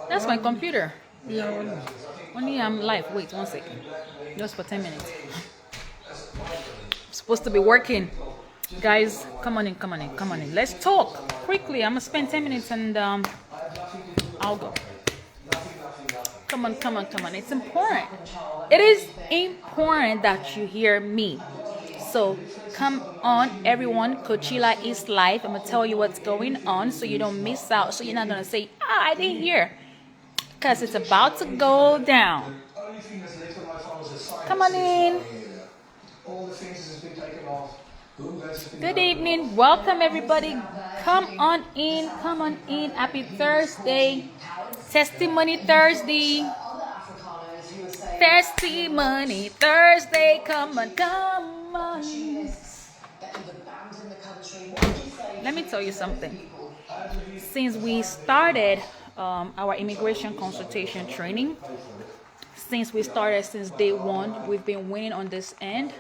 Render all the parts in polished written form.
That's my computer. Yeah, only I'm live. Wait 1 second. Just for 10 minutes. I'm supposed to be working. Guys, come on in, come on in, come on in. Let's talk quickly. I'm gonna spend 10 minutes and I'll go. Come on, come on, come on. It's important. It is important that you hear me. So come on, everyone. Coachella is live. I'm gonna tell you what's going on so you don't miss out. So you're not gonna say, I didn't hear. Because it's about to go down. Come on in. Good evening. Welcome, everybody. Come on in. Come on in. Happy Thursday. Testimony Thursday. Testimony Thursday. Come on, come on. Let me tell you something. Since we started our immigration consultation training, since day one, we've been winning on this end.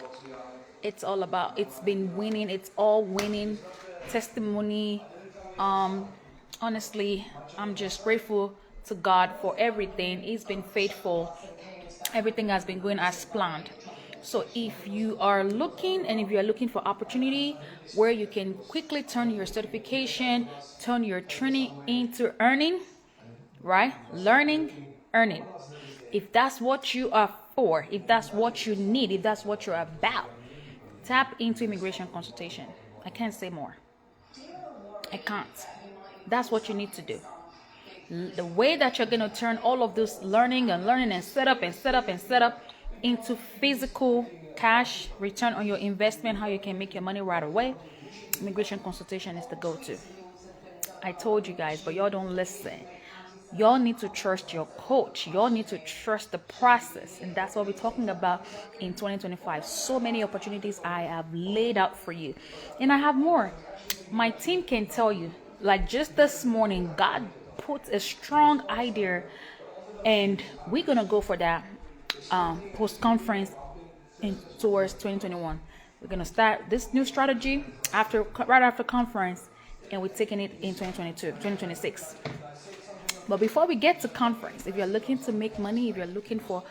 It's been winning. It's all winning. Testimony. Honestly, I'm just grateful to God for everything. He's been faithful. Everything has been going as planned. So if you are looking for opportunity where you can quickly turn your certification, turn your training into earning, right? Learning, earning. If that's what you are for, if that's what you need, if that's what you're about, tap into immigration consultation. I can't say more. I can't. That's what you need to do. The way that you're going to turn all of this learning and set up into physical cash, return on your investment, how you can make your money right away, immigration consultation is the go-to. I told you guys, but y'all don't listen. Y'all need to trust your coach. Y'all need to trust the process. And that's what we're talking about in 2025. So many opportunities I have laid out for you. And I have more. My team can tell you, like just this morning, God put a strong idea and we're going to go for that post-conference towards 2021. We're going to start this new strategy right after conference, and we're taking it in 2026. But before we get to conference, if you're looking to make money, if you're looking for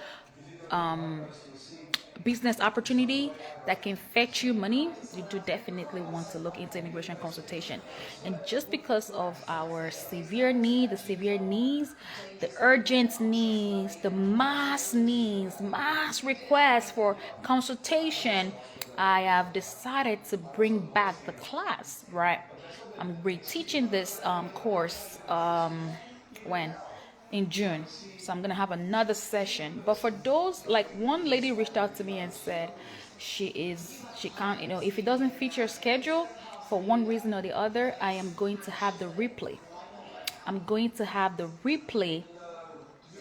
business opportunity that can fetch you money, you do definitely want to look into immigration consultation. And just because of our severe needs, the urgent needs, the mass requests for consultation, I have decided to bring back the class, right? I'm reteaching this course in June. So I'm going to have another session. But for those, like one lady reached out to me and said she can't, if it doesn't fit your schedule for one reason or the other, I am going to have the replay.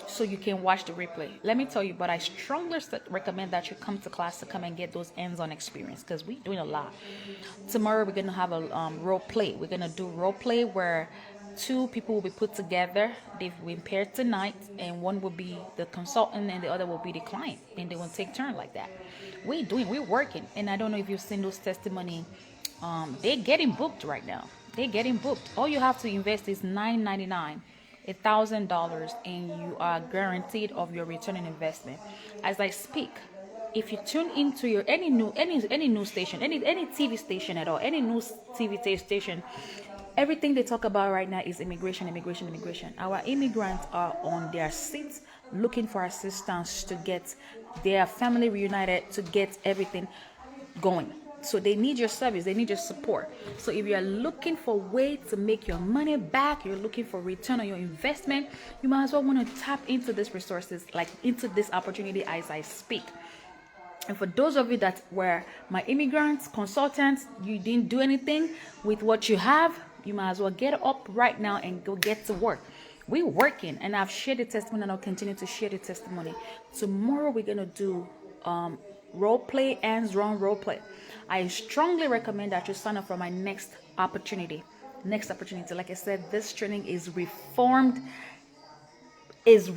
So you can watch the replay. Let me tell you, but I strongly recommend that you come to class to come and get those hands-on experience because we're doing a lot. Tomorrow we're going to have a role play. We're going to do role play where 2 people will be put together. They've been paired tonight, and one will be the consultant and the other will be the client, and they will take turn like that. We're working, and I don't know if you've seen those testimony. They're getting booked right now. All you have to invest is $9.99, $1,000, and you are guaranteed of your return on investment. As I speak, if you tune into your any news station, any TV station at all, any news TV station, everything they talk about right now is immigration. Our immigrants are on their seats looking for assistance to get their family reunited, to get everything going. So they need your service, they need your support. So if you're looking for a way to make your money back, you're looking for return on your investment, you might as well want to tap into these resources, like into this opportunity as I speak. And for those of you that were my immigrants, consultants, you didn't do anything with what you have, you might as well get up right now and go get to work. We're working, and I've shared the testimony, and I'll continue to share the testimony. Tomorrow we're going to do role play, hands-on role play. I strongly recommend that you sign up for my next opportunity. Like I said, this training is refined, is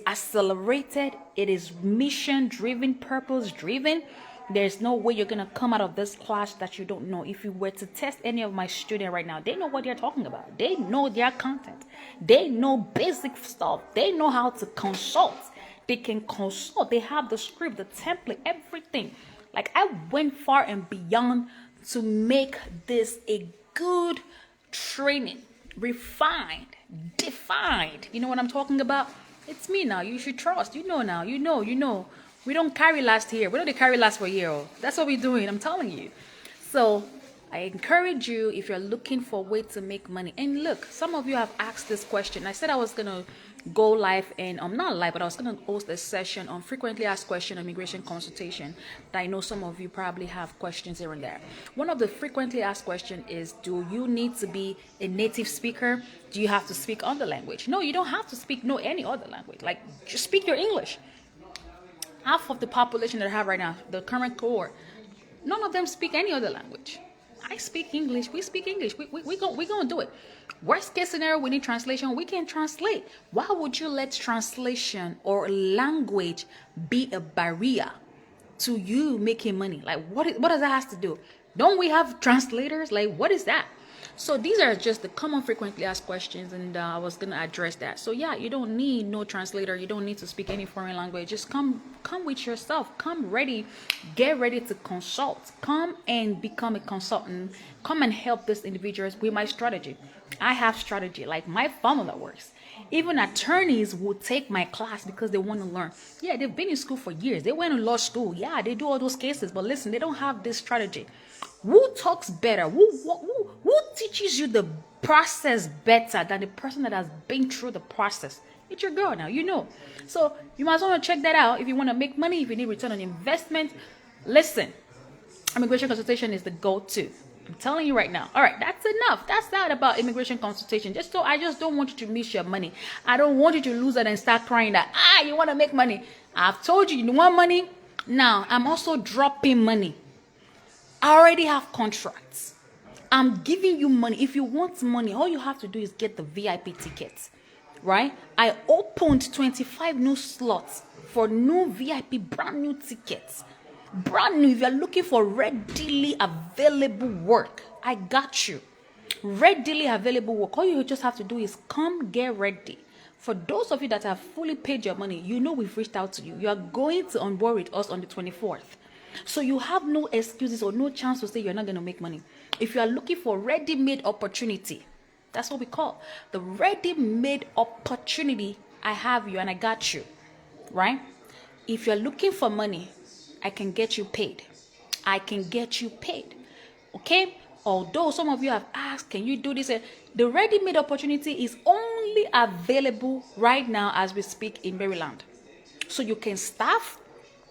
accelerated, it is mission-driven, purpose-driven. There's no way you're going to come out of this class that you don't know. If you were to test any of my students right now, they know what they're talking about. They know their content. They know basic stuff. They know how to consult. They can consult. They have the script, the template, everything. Like, I went far and beyond to make this a good training, refined, defined. You know what I'm talking about? It's me now. You should trust. You know now. You know. We don't carry last here. We don't carry last for a year. That's what we're doing. I'm telling you. So I encourage you, if you're looking for a way to make money. And look, some of you have asked this question. I said I was going to go live, and I'm not live, but I was going to host a session on frequently asked question on immigration consultation that I know some of you probably have questions here and there. One of the frequently asked questions is, do you need to be a native speaker? Do you have to speak other language? No, you don't have to speak any other language. Like, just speak your English. Half of the population that I have right now, the current cohort, none of them speak any other language. I speak English. We speak English. We gonna do it. Worst case scenario, we need translation. We can translate. Why would you let translation or language be a barrier to you making money? Like, what does that have to do? Don't we have translators? Like, what is that? So these are just the common frequently asked questions, and I was going to address that. So yeah, you don't need no translator. You don't need to speak any foreign language. Just come with yourself. Come ready. Get ready to consult. Come and become a consultant. Come and help these individuals with my strategy. I have strategy. Like, my formula works. Even attorneys will take my class because they want to learn. Yeah, they've been in school for years. They went to law school. Yeah, they do all those cases. But listen, they don't have this strategy. Who talks better? Who teaches you the process better than the person that has been through the process? It's your girl now, you know. So you might want to check that out if you want to make money, if you need return on investment. Listen, immigration consultation is the go-to. I'm telling you right now. All right, that's enough. That's that about immigration consultation. I just don't want you to miss your money. I don't want you to lose it and start crying that, you want to make money. I've told you, you want money. Now, I'm also dropping money. I already have contracts. I'm giving you money. If you want money, all you have to do is get the VIP tickets, right? I opened 25 new slots for new VIP, brand new tickets. Brand new. If you're looking for readily available work, I got you. Readily available work. All you just have to do is come get ready. For those of you that have fully paid your money, you know we've reached out to you. You are going to onboard with us on the 24th. So you have no excuses or no chance to say you're not going to make money. If you are looking for ready-made opportunity, that's what we call the ready-made opportunity. I have you and I got you, right? If you're looking for money, I can get you paid. I can get you paid, okay? Although some of you have asked, can you do this? The ready-made opportunity is only available right now as we speak in Maryland. So you can staff,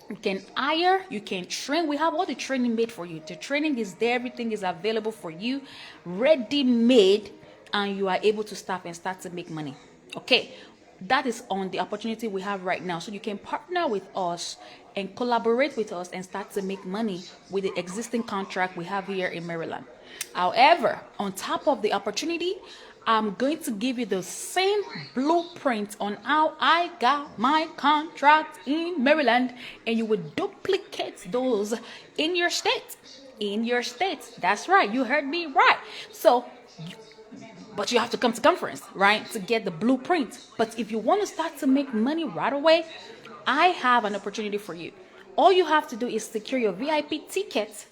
you can hire, you can train. We have all the training made for you. The training is there. Everything is available for you, ready-made, and you are able to staff and start to make money. Okay, that is on the opportunity we have right now. So you can partner with us and collaborate with us and start to make money with the existing contract we have here in Maryland. However, on top of the opportunity, I'm going to give you the same blueprint on how I got my contract in Maryland, and you will duplicate those in your state. In your state. That's right. You heard me right. So, but you have to come to conference, right, to get the blueprint. But if you want to start to make money right away, I have an opportunity for you. All you have to do is secure your VIP ticket,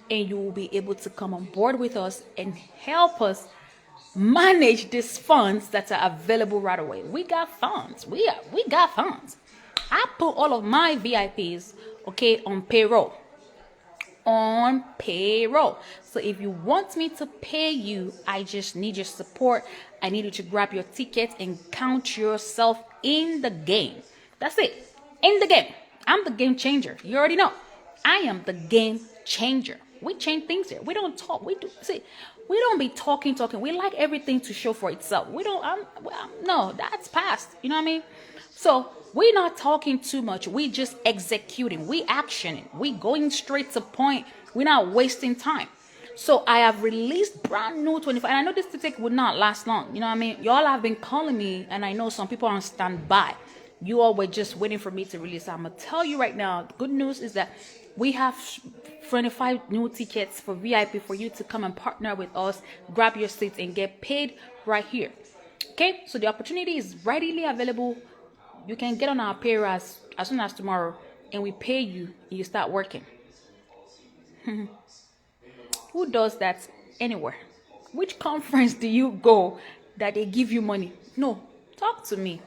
and you will be able to come on board with us and help us manage these funds that are available right away. We got funds. We got funds. I put all of my VIPs, okay, on payroll. On payroll. So if you want me to pay you, I just need your support. I need you to grab your ticket and count yourself in the game. That's it. In the game. I'm the game changer. You already know. I am the game changer. We change things here. We don't talk. We do. See, we don't be talking. We like everything to show for itself. We don't. No, that's past. You know what I mean? So we're not talking too much. We just executing. We actioning. We going straight to point. We're not wasting time. So I have released brand new 25. And I know this ticket would not last long. You know what I mean? Y'all have been calling me, and I know some people are on standby. You all were just waiting for me to release. I'm going to tell you right now, the good news is that we have 25 new tickets for VIP for you to come and partner with us, grab your seats, and get paid right here. Okay, so the opportunity is readily available. You can get on our payroll as soon as tomorrow, and we pay you, and you start working. Who does that anywhere? Which conference do you go that they give you money? No, talk to me.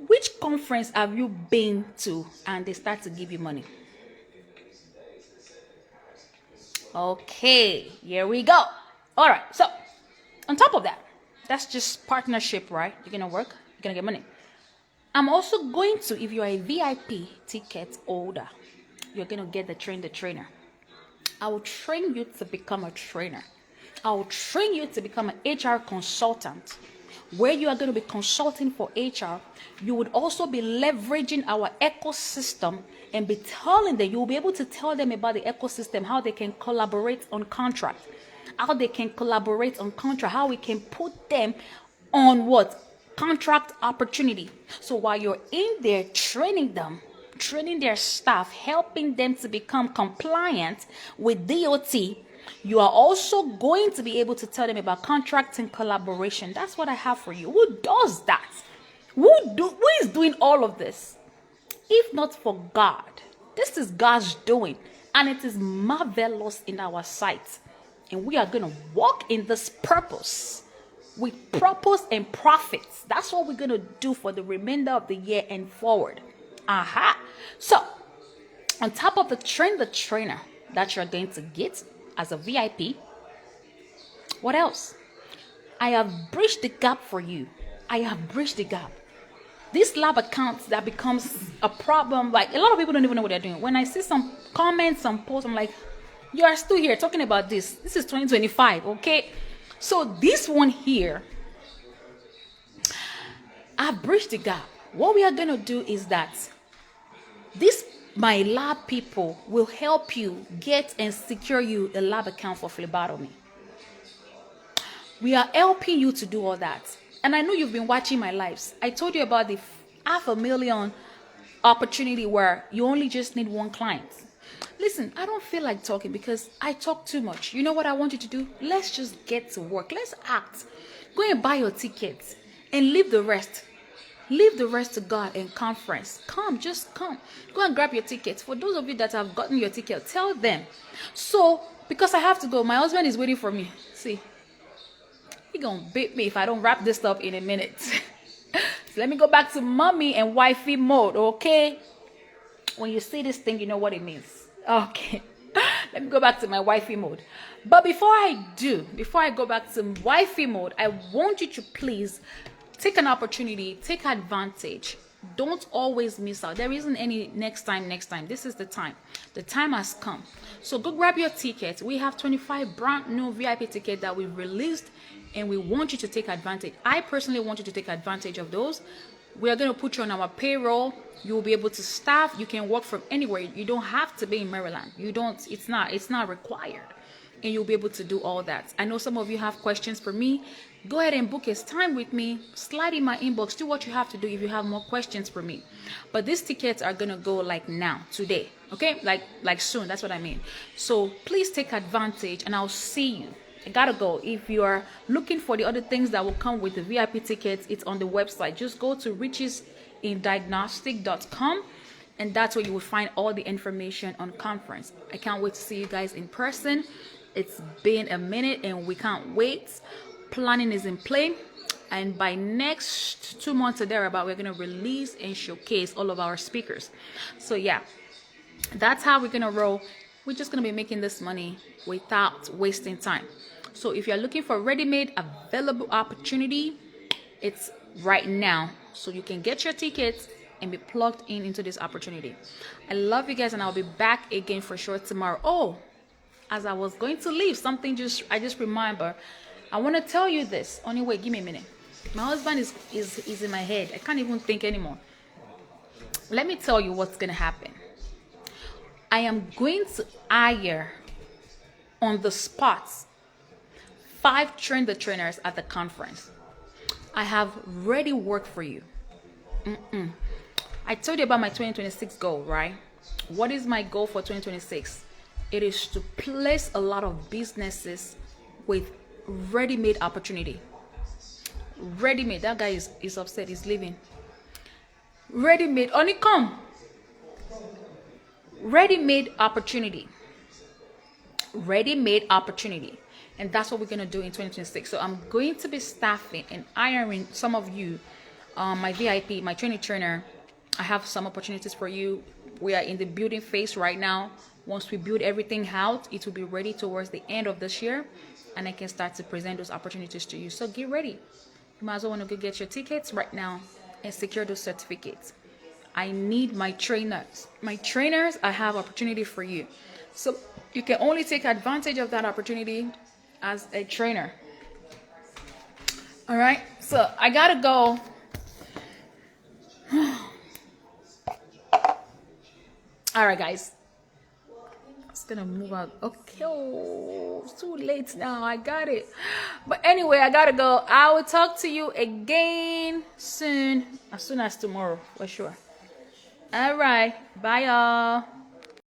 Which conference have you been to and they start to give you money? Okay, here we go. All right, so on top of that, that's just partnership, right? You're gonna work, you're gonna get money. I'm also going to, if you're a VIP ticket holder, you're gonna get the trainer. I will train you to become a trainer. I will train you to become an HR consultant, where you are going to be consulting for HR. You would also be leveraging our ecosystem and be telling them, you'll be able to tell them about the ecosystem, how they can collaborate on contract, how we can put them on what? Contract opportunity. So while you're in there training them, training their staff, helping them to become compliant with DOT, you are also going to be able to tell them about contract and collaboration. That's what I have for you. Who does that? Who is doing all of this? If not for God. This is God's doing, and it is marvelous in our sight. And we are going to walk in this purpose with purpose and profits. That's what we're going to do for the remainder of the year and forward. So, on top of the trainer that you're going to get as a VIP, what else? I have bridged the gap for you. This lab account that becomes a problem, like a lot of people don't even know what they're doing. When I see some comments, some posts, I'm like, you are still here talking about this. This is 2025, okay? So this one here, I bridged the gap. What we are going to do is that my lab people will help you get and secure you a lab account for phlebotomy. We are helping you to do all that. And I know you've been watching my lives. I told you about the 500,000 opportunity where you only just need one client. Listen, I don't feel like talking because I talk too much. You know what I want you to do? Let's just get to work. Let's act. Go and buy your tickets and leave the rest. Leave the rest to God and conference. Just come. Go and grab your tickets. For those of you that have gotten your ticket, tell them. So, because I have to go, my husband is waiting for me. See, he gonna beat me if I don't wrap this up in a minute. So let me go back to mommy and wifey mode, okay? When you see this thing, you know what it means. Okay. Let me go back to my wifey mode. But before I go back to wifey mode, I want you to please take an opportunity, take advantage. Don't always miss out. There isn't any next time. This is the time. The time has come. So go grab your ticket. We have 25 brand new VIP tickets that we've released, and we want you to take advantage. I personally want you to take advantage of those. We are going to put you on our payroll. You will be able to staff. You can work from anywhere. You don't have to be in Maryland. It's not required. And you'll be able to do all that. I know some of you have questions for me. Go ahead and book a time with me. Slide in my inbox. Do what you have to do if you have more questions for me. But these tickets are going to go like now, today. Okay? Like soon. That's what I mean. So please take advantage, and I'll see you. I gotta go. If you are looking for the other things that will come with the VIP tickets, it's on the website. Just go to richesindiagnostic.com, and that's where you will find all the information on conference. I can't wait to see you guys in person. It's been a minute and we can't wait. Planning is in play, and by next 2 months or thereabout, we're going to release and showcase all of our speakers. So yeah, that's how we're going to roll. We're just going to be making this money without wasting time. So if you're looking for ready-made available opportunity, it's right now. So you can get your tickets and be plugged into this opportunity. I love you guys, and I'll be back again for sure tomorrow. Oh, as I was going to leave, I just remember. I want to tell you this. Only wait, give me a minute. My husband is in my head. I can't even think anymore. Let me tell you what's going to happen. I am going to hire on the spot 5 trainers at the conference. I have ready work for you. I told you about my 2026 goal, right? What is my goal for 2026? It is to place a lot of businesses with ready-made opportunity. Ready-made. That guy is upset. He's leaving. Ready-made. Only come. Ready-made opportunity. Ready-made opportunity. And that's what we're going to do in 2026. So I'm going to be staffing and hiring some of you. My VIP, my training trainer, I have some opportunities for you. We are in the building phase right now. Once we build everything out, it will be ready towards the end of this year. And I can start to present those opportunities to you. So get ready. You might as well want to go get your tickets right now and secure those certificates. I need my trainers. My trainers, I have opportunity for you. So you can only take advantage of that opportunity as a trainer. All right. So I got to go. All right, guys. It's going to move out. Okay. Oh, it's too late now. I got it. But anyway, I got to go. I will talk to you again soon. As soon as tomorrow, for sure. All right. Bye, y'all.